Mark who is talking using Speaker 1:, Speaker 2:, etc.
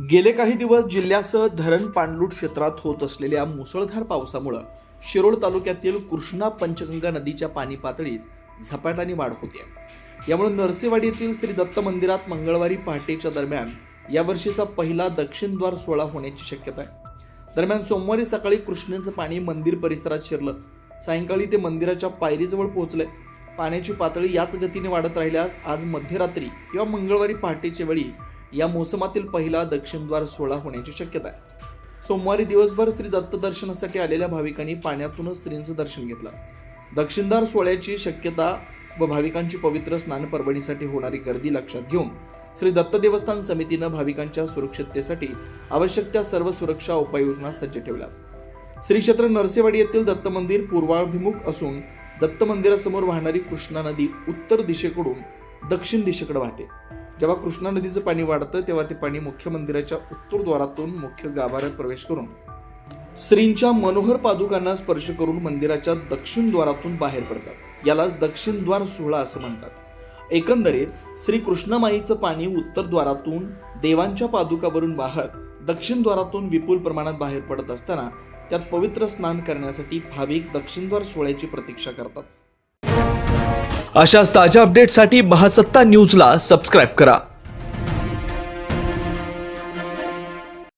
Speaker 1: गेले काही दिवस जिल्ह्यासह धरण पाणलोट क्षेत्रात होत असलेल्या मुसळधार पावसामुळे शिरोळ तालुक्यातील कृष्णा पंचगंगा नदीच्या पाणी पातळीत झपाट्याने वाढ होते। यामुळे नरसेवाडी येथील श्री दत्त मंदिरात मंगळवारी पहाटेच्या दरम्यान यावर्षीचा पहिला दक्षिण द्वार सोहळा होण्याची शक्यता आहे। दरम्यान सोमवारी सकाळी कृष्णेचं पाणी मंदिर परिसरात शिरलं। सायंकाळी ते मंदिराच्या पायरीजवळ पोहोचले। पाण्याची पातळी याच गतीने वाढत राहिल्यास आज मध्यरात्री किंवा मंगळवारी पहाटेच्या वेळी या मोसमातील पहिला दक्षिणद्वार सोहळा होण्याची शक्यता आहे। सोमवारी दिवसभर श्री दत्त दर्शनासाठी आलेल्या भाविकांनी पाण्यातूनच श्रींचं दर्शन घेतलं। दक्षिणद्वार सोहळ्याची शक्यता व भाविकांची पवित्र स्नान पर्वणीसाठी होणारी गर्दी लक्षात घेऊन श्री दत्त देवस्थान समितीनं भाविकांच्या सुरक्षिततेसाठी आवश्यक त्या सर्व सुरक्षा उपाययोजना सज्ज ठेवल्या। श्री क्षेत्र नरसेवाडी येथील दत्त मंदिर पूर्वाभिमुख असून दत्त मंदिरासमोर वाहणारी कृष्णा नदी उत्तर दिशेकडून दक्षिण दिशेकडे वाहते। जेव्हा कृष्णा नदीचं पाणी वाढतं तेव्हा ते पाणी मुख्य मंदिराच्या उत्तर द्वारातून मुख्य गाभाऱ्यात प्रवेश करून श्रींच्या मनोहर पादुकांना स्पर्श करून मंदिराच्या दक्षिण द्वारातून बाहेर पडतात। यालाच दक्षिण द्वार सोहळा असं म्हणतात। एकंदरीत श्री कृष्णमाईचं पाणी उत्तर द्वारातून देवांच्या पादुकावरून वाहत दक्षिण द्वारातून विपुल प्रमाणात बाहेर पडत असताना त्यात पवित्र स्नान करण्यासाठी भाविक दक्षिणद्वार सोहळ्याची प्रतीक्षा करतात।
Speaker 2: अशाच ताज्या अपडेटसाठी महासत्ता न्यूजला सबस्क्राईब करा।